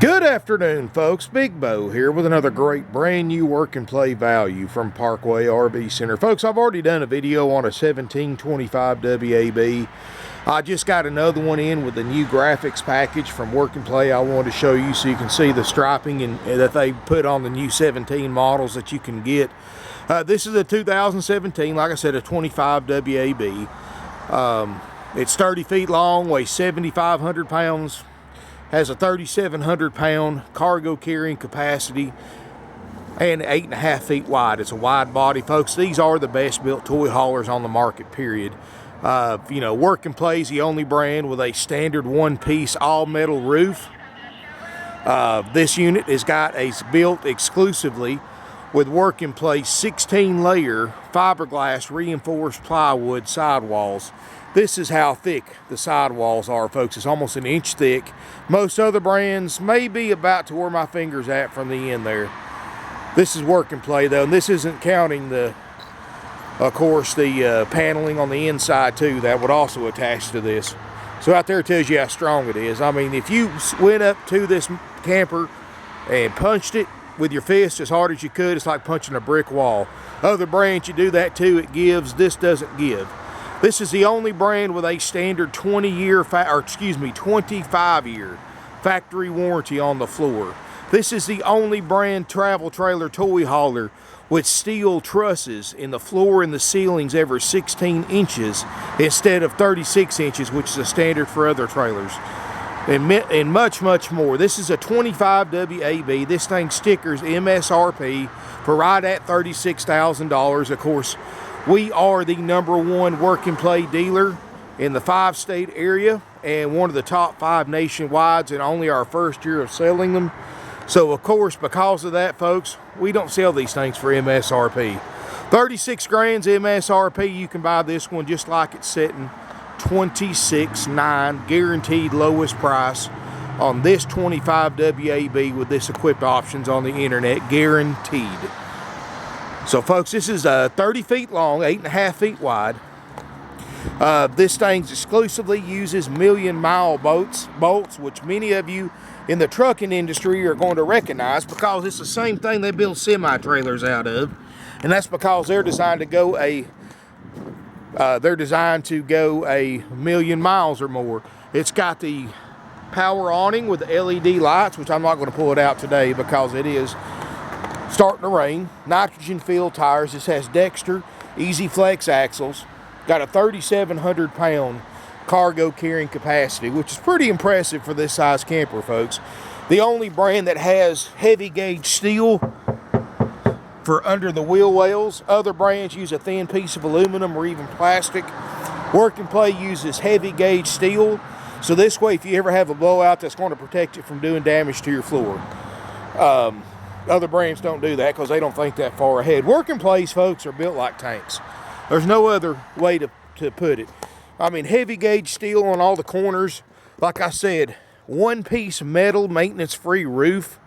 Good afternoon, folks. Big Bo here with another great brand new work and play value from Parkway RV Center. Folks, I've already done a video on a 1725 WAB. I just got another one in with the new graphics package from Work and Play I wanted to show you so you can see the striping and that they put on the new 17 models that you can get. This is a 2017, like I said, a 25 WAB. It's 30 feet long, weighs 7,500 pounds. Has a 3,700 pound cargo carrying capacity and 8.5 feet wide. It's a wide body, folks. These are the best built toy haulers on the market, period. You know, Work and Play is the only brand with a standard one-piece all-metal roof. This unit is built exclusively with Work and Play 16-layer fiberglass reinforced plywood sidewalls. This is how thick the sidewalls are, folks. It's almost an inch thick. Most other brands may be about to where my finger's at from the end there. This is Work and Play, though, and this isn't counting of course, the paneling on the inside, too. That would also attach to this. So out there tells you how strong it is. I mean, if you went up to this camper and punched it with your fist as hard as you could, it's like punching a brick wall. Other brands, you do that, too. It gives. This doesn't give. This is the only brand with a standard 25-year factory warranty on the floor. This is the only brand travel trailer toy hauler with steel trusses in the floor and the ceilings every 16 inches instead of 36 inches, which is a standard for other trailers. And much, much more. This is a 25 WAB. This thing stickers MSRP for right at $36,000. Of course, we are the #1 Work and Play dealer in the 5-state area and one of the top 5 nationwide, and only our first year of selling them. So, of course, because of that, folks, we don't sell these things for MSRP. 36 grand's MSRP. You can buy this one just like it's sitting, $26,900, guaranteed lowest price on this 25 WAB with this equipped options on the internet, guaranteed. So, folks, this is 30 feet long, 8.5 feet wide. This thing exclusively uses million-mile bolts, which many of you in the trucking industry are going to recognize because it's the same thing they build semi-trailers out of, and that's because they're designed to go a million miles or more. It's got the power awning with the LED lights, which I'm not going to pull it out today because it is starting to rain. Nitrogen filled tires. This has Dexter easy flex axles. Got a 3,700 pound cargo carrying capacity, which is pretty impressive for this size camper, folks. The only brand that has heavy gauge steel for under the wheel wells. Other brands use a thin piece of aluminum or even plastic. Work and Play uses heavy gauge steel, so this way if you ever have a blowout, that's going to protect it from doing damage to your floor. Other brands don't do that because they don't think that far ahead. Work and Plays, folks, are built like tanks. There's no other way to put it. I mean, heavy gauge steel on all the corners. Like I said, one-piece metal maintenance-free roof.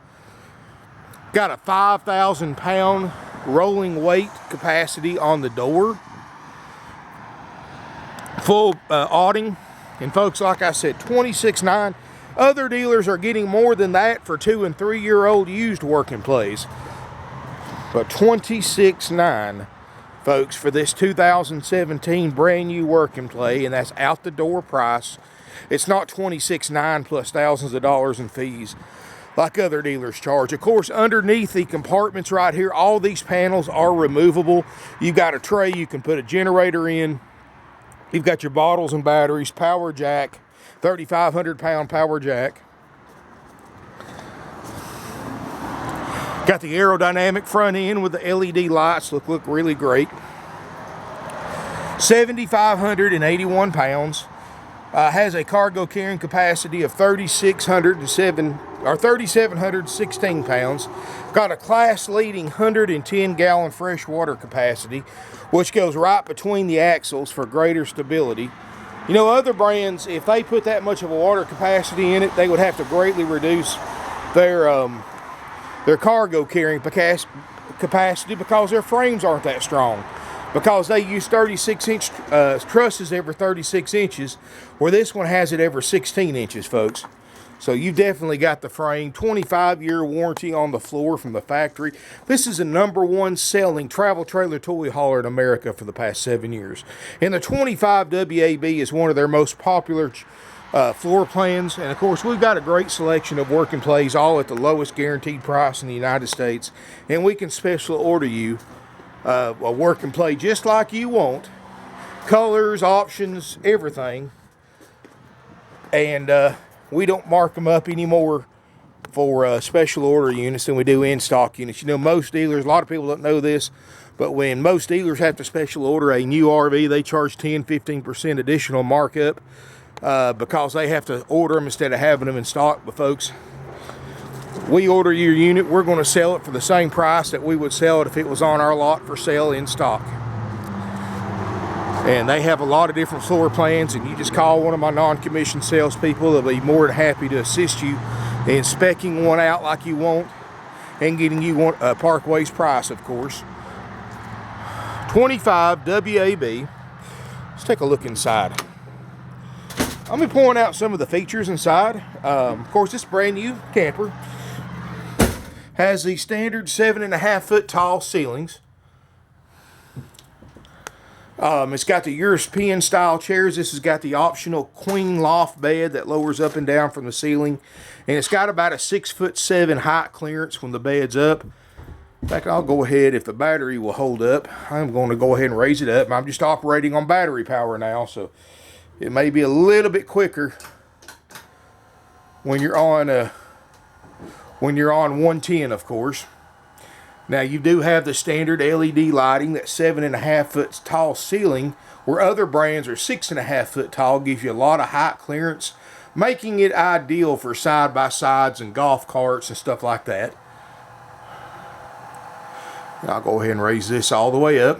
Got a 5,000 pound rolling weight capacity on the door. Full awning. And folks, like I said, $26,900. Other dealers are getting more than that for 2- and 3-year-old used Work and Plays. But $26,900, folks, for this 2017 brand new Work and Play, and that's out the door price. It's not $26,900 plus thousands of dollars in fees like other dealers charge. Of course, underneath the compartments right here, all these panels are removable. You've got a tray you can put a generator in. You've got your bottles and batteries, power jack, 3,500 pound power jack. Got the aerodynamic front end with the LED lights, look really great. 7,581 pounds. Has a cargo carrying capacity of 3,716 pounds. Got a class leading 110 gallon freshwater capacity, which goes right between the axles for greater stability. You know, other brands, if they put that much of a water capacity in it, they would have to greatly reduce their cargo carrying capacity because their frames aren't that strong. Because they use 36-inch trusses every 36 inches, where this one has it every 16 inches, folks. So you definitely got the frame. 25-year warranty on the floor from the factory. This is the #1 selling travel trailer toy hauler in America for the past 7 years. And the 25 WAB is one of their most popular floor plans. And of course, we've got a great selection of work and plays, all at the lowest guaranteed price in the United States. And we can special order you a work and play just like you want. Colors, options, everything. And we don't mark them up anymore for special order units than we do in stock units. You know, most dealers, a lot of people don't know this, but when most dealers have to special order a new RV, they charge 10-15% additional markup because they have to order them instead of having them in stock. But folks, we order your unit, we're going to sell it for the same price that we would sell it if it was on our lot for sale in stock. And they have a lot of different floor plans, and you just call one of my non-commissioned salespeople. They'll be more than happy to assist you in speccing one out like you want and getting you one Parkway's price, of course. 25 WAB. Let's take a look inside. I'm going to point out some of the features inside. Of course, this brand new camper has the standard 7.5 foot tall ceilings. It's got the European style chairs. This has got the optional queen loft bed that lowers up and down from the ceiling. And it's got about a 6'7" height clearance when the bed's up. In fact, I'll go ahead, if the battery will hold up, I'm going to go ahead and raise it up. I'm just operating on battery power now, so it may be a little bit quicker when you're on 110, of course. Now, you do have the standard LED lighting, that 7.5 foot tall ceiling, where other brands are 6.5 foot tall, gives you a lot of height clearance, making it ideal for side-by-sides and golf carts and stuff like that. I'll go ahead and raise this all the way up.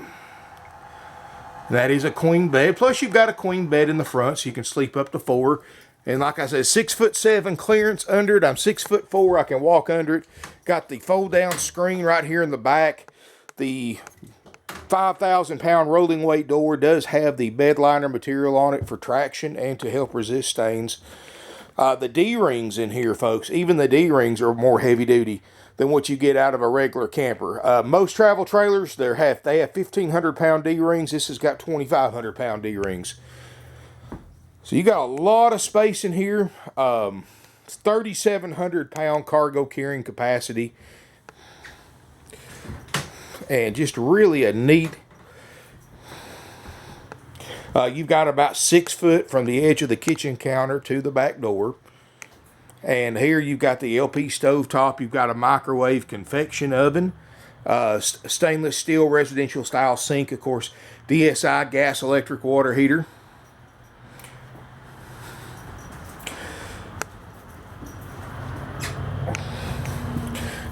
That is a queen bed, plus you've got a queen bed in the front, so you can sleep up to 4. And like I said, 6'7" clearance under it. I'm 6'4". I can walk under it. Got the fold down screen right here in the back. The 5,000 pound rolling weight door does have the bed liner material on it for traction and to help resist stains. The D-rings in here, folks, even the D-rings are more heavy duty than what you get out of a regular camper. Most travel trailers, they have 1,500 pound D-rings. This has got 2,500 pound D-rings. So you got a lot of space in here. 3,700 pound cargo carrying capacity. And just really a neat. You've got about 6 foot from the edge of the kitchen counter to the back door. And here you've got the LP stove top. You've got a microwave convection oven. Stainless steel residential style sink, of course. DSI gas electric water heater.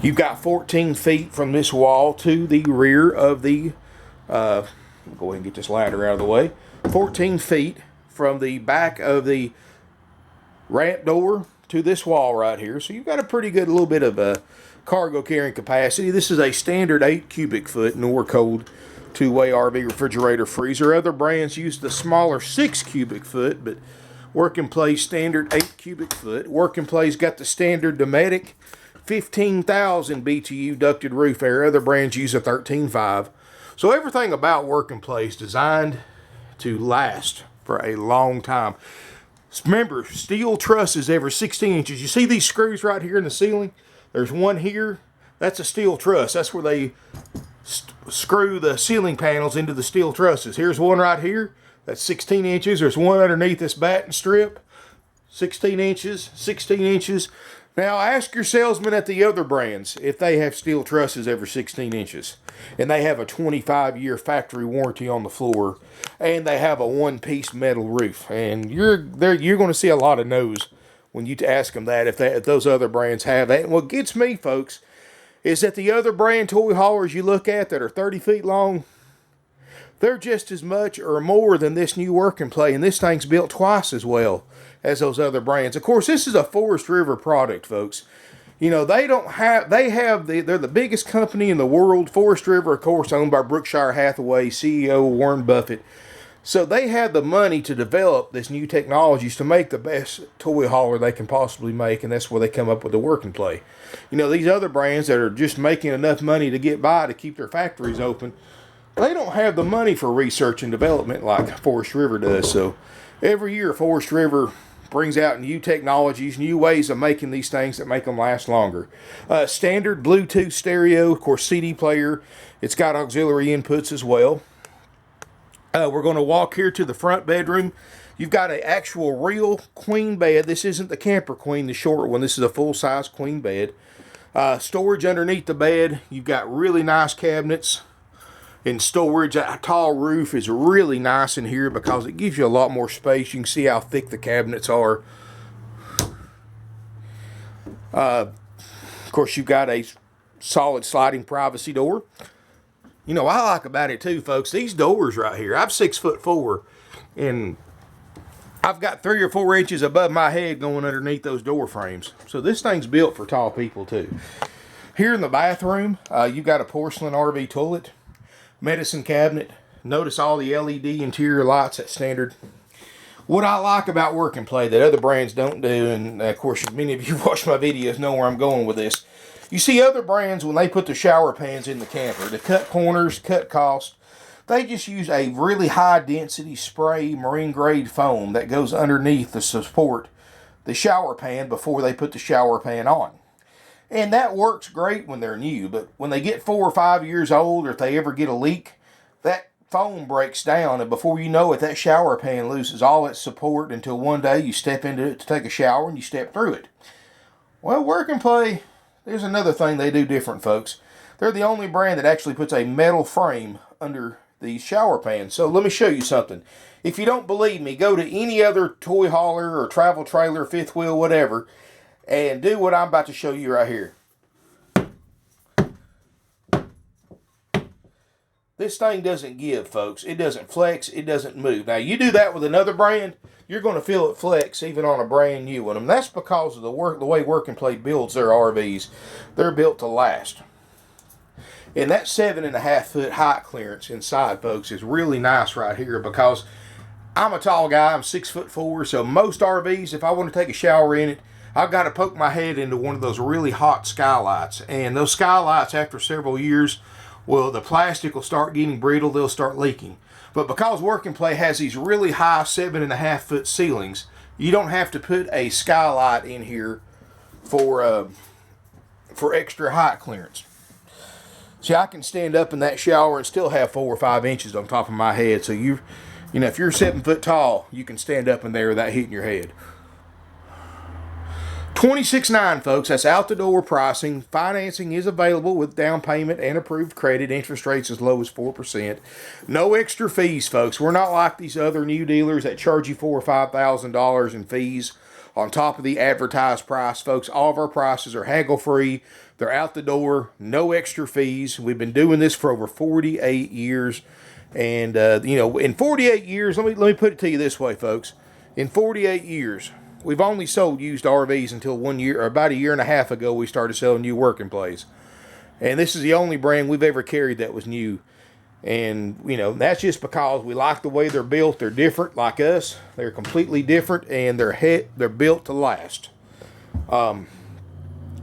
You've got 14 feet from this wall to the rear of the, go ahead and get this ladder out of the way. 14 feet from the back of the ramp door to this wall right here. So you've got a pretty good little bit of cargo carrying capacity. This is a standard 8 cubic foot Norcold two-way RV refrigerator freezer. Other brands use the smaller 6 cubic foot, but Work and Play's standard 8 cubic foot. Work and Play's got the standard Dometic 15,000 BTU ducted roof air. Other brands use a 13.5. So everything about Work and Play is designed to last for a long time. Remember, steel trusses every 16 inches. You see these screws right here in the ceiling? There's one here. That's a steel truss. That's where they screw the ceiling panels into the steel trusses. Here's one right here. That's 16 inches. There's one underneath this batten strip. 16 inches, 16 inches. Now, ask your salesman at the other brands if they have steel trusses every 16 inches. And they have a 25-year factory warranty on the floor. And they have a one-piece metal roof. And you're going to see a lot of no's when you ask them that, if those other brands have that. And what gets me, folks, is that the other brand toy haulers you look at that are 30 feet long, they're just as much or more than this new Work and Play. And this thing's built twice as well as those other brands. Of course, this is a Forest River product, folks. You know, they're the biggest company in the world. Forest River, of course, owned by Berkshire Hathaway, CEO Warren Buffett. So they have the money to develop this new technologies to make the best toy hauler they can possibly make, and that's where they come up with the work and play. You know, these other brands that are just making enough money to get by to keep their factories open, they don't have the money for research and development like Forest River does. So every year Forest River brings out new technologies, new ways of making these things that make them last longer. Standard Bluetooth stereo, of course CD player. It's got auxiliary inputs as well. We're going to walk here to the front bedroom. You've got an actual real queen bed. This isn't the camper queen, the short one. This is a full-size queen bed. Storage underneath the bed. You've got really nice cabinets and storage. A tall roof is really nice in here because it gives you a lot more space. You can see how thick the cabinets are. Of course, you've got a solid sliding privacy door. You know, I like about it too, folks, these doors right here. I'm 6'4", and I've got 3 or 4 inches above my head going underneath those door frames. So this thing's built for tall people too. Here in the bathroom, you've got a porcelain RV toilet, medicine cabinet. Notice all the LED interior lights at standard. What I like about work and play that other brands don't do, and of course many of you watch my videos know where I'm going with this. You see other brands, when they put the shower pans in the camper, to cut corners, cut costs, they just use a really high density spray marine grade foam that goes underneath to support the shower pan before they put the shower pan on. And that works great when they're new, but when they get 4 or 5 years old, or if they ever get a leak, that foam breaks down, and before you know it, that shower pan loses all its support until one day you step into it to take a shower and you step through it. Well, work and play, there's another thing they do different, folks. They're the only brand that actually puts a metal frame under these shower pans. So let me show you something. If you don't believe me, go to any other toy hauler or travel trailer, fifth wheel, whatever, and do what I'm about to show you right here. This thing doesn't give, folks. It doesn't flex. It doesn't move. Now, you do that with another brand, you're going to feel it flex even on a brand new one. And that's because of the way Work and Play builds their RVs. They're built to last. And that 7.5 foot height clearance inside, folks, is really nice right here because I'm a tall guy. I'm 6'4", so most RVs, if I want to take a shower in it, I've got to poke my head into one of those really hot skylights. And those skylights, after several years, well, the plastic will start getting brittle. They'll start leaking. But because Work and Play has these really high 7.5 foot ceilings, you don't have to put a skylight in here for extra height clearance. See, I can stand up in that shower and still have 4 or 5 inches on top of my head. So you know, if you're 7 foot tall, you can stand up in there without hitting your head. $26,900, folks. That's out the door pricing. Financing is available with down payment and approved credit. Interest rates as low as 4%. No extra fees, folks. We're not like these other new dealers that charge you $4,000 or $5,000 in fees on top of the advertised price, folks. All of our prices are haggle free. They're out the door. No extra fees. We've been doing this for over 48 years. And, you know, in 48 years, let me put it to you this way, folks. In 48 years, we've only sold used RVs until 1 year, or about a year and a half ago, we started selling new Work and Plays. And this is the only brand we've ever carried that was new. And, you know, that's just because we like the way they're built. They're different like us. They're completely different, and they're built to last.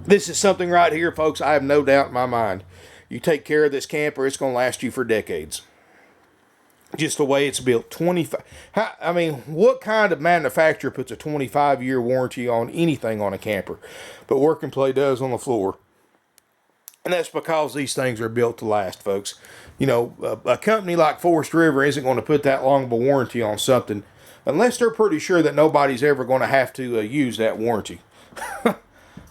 This is something right here, folks, I have no doubt in my mind. You take care of this camper, it's going to last you for decades. Just the way it's built. 25. I mean, what kind of manufacturer puts a 25-year warranty on anything on a camper? But Work and Play does on the floor. And that's because these things are built to last, folks. You know, a company like Forest River isn't going to put that long of a warranty on something unless they're pretty sure that nobody's ever going to have to use that warranty.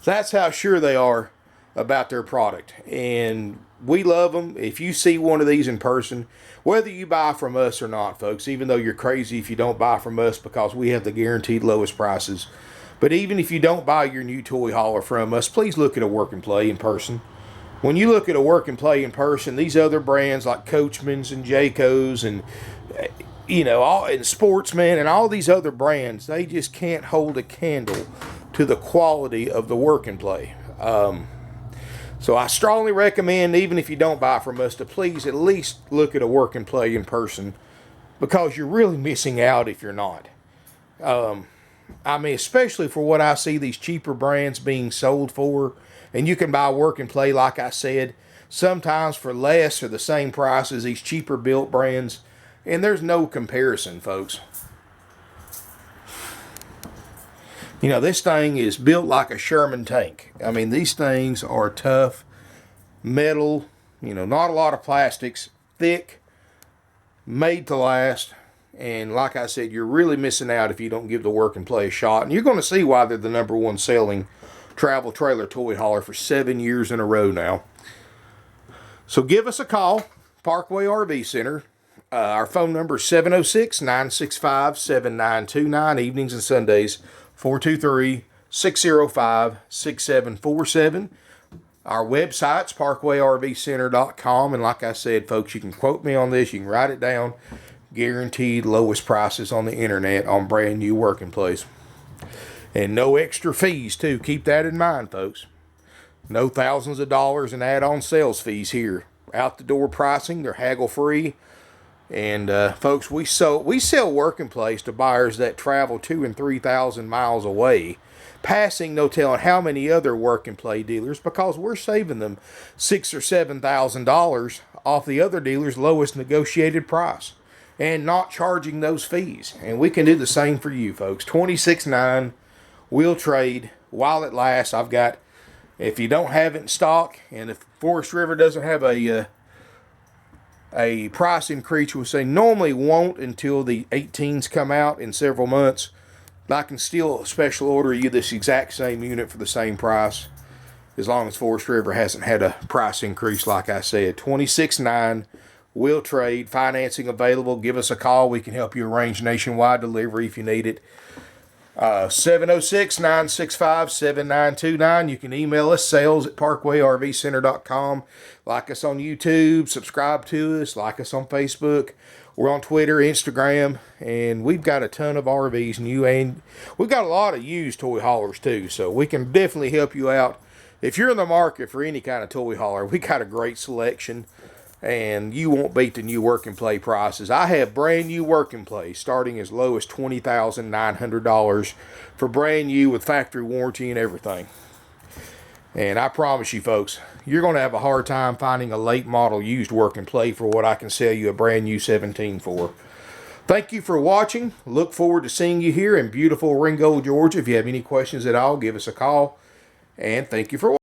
That's how sure they are about their product. And we love them. If you see one of these in person, whether you buy from us or not, folks, even though you're crazy if you don't buy from us because we have the guaranteed lowest prices. But even if you don't buy your new toy hauler from us, please look at a Work and Play in person. When you look at a Work and Play in person, these other brands like Coachman's and Jayco's and, you know, and Sportsman and all these other brands, they just can't hold a candle to the quality of the Work and Play. So I strongly recommend, even if you don't buy from us, to please at least look at a Work and Play in person because you're really missing out if you're not. I mean, especially for what I see these cheaper brands being sold for, and you can buy work and play, like I said, sometimes for less or the same price as these cheaper built brands, and there's no comparison, folks. You know, this thing is built like a Sherman tank. I mean, these things are tough, metal, you know, not a lot of plastics, thick, made to last. And like I said, you're really missing out if you don't give the work and play a shot. And you're going to see why they're the #1 selling travel trailer toy hauler for 7 years in a row now. So give us a call, Parkway RV Center. Our phone number is 706-965-7929, evenings and Sundays, 423-605-6747. Our website's parkwayrvcenter.com. And like I said, folks, you can quote me on this. You can write it down. Guaranteed lowest prices on the internet on brand new working place. And no extra fees, too. Keep that in mind, folks. No thousands of dollars in add-on sales fees here. Out the door pricing, they're haggle free. And folks, we sell working place to buyers that travel 2,000 and 3,000 miles away, passing no telling how many other work and play dealers, because we're saving them $6,000 or $7,000 off the other dealer's lowest negotiated price, and not charging those fees. And we can do the same for you, folks. 26.9, we'll trade while it lasts. I've got, if you don't have it in stock, and if Forest River doesn't have a price increase, we'll say normally won't until the 18s come out in several months, I can still special order you this exact same unit for the same price, as long as Forest River hasn't had a price increase. Like I said, 26.9. We'll trade, financing available. Give us a call. We can help you arrange nationwide delivery if you need it. 706-965-7929. You can email us, sales@parkwayrvcenter.com. Like us on YouTube. Subscribe to us. Like us on Facebook. We're on Twitter, Instagram. And we've got a ton of RVs, new, and we've got a lot of used toy haulers too. So we can definitely help you out. If you're in the market for any kind of toy hauler, we got a great selection. And you won't beat the new work and play prices. I have brand new work and play starting as low as $20,900 for brand new with factory warranty and everything. And I promise you, folks, you're going to have a hard time finding a late model used work and play for what I can sell you a brand new 17 for. Thank you for watching. Look forward to seeing you here in beautiful Ringgold, Georgia. If you have any questions at all, give us a call. And thank you for watching.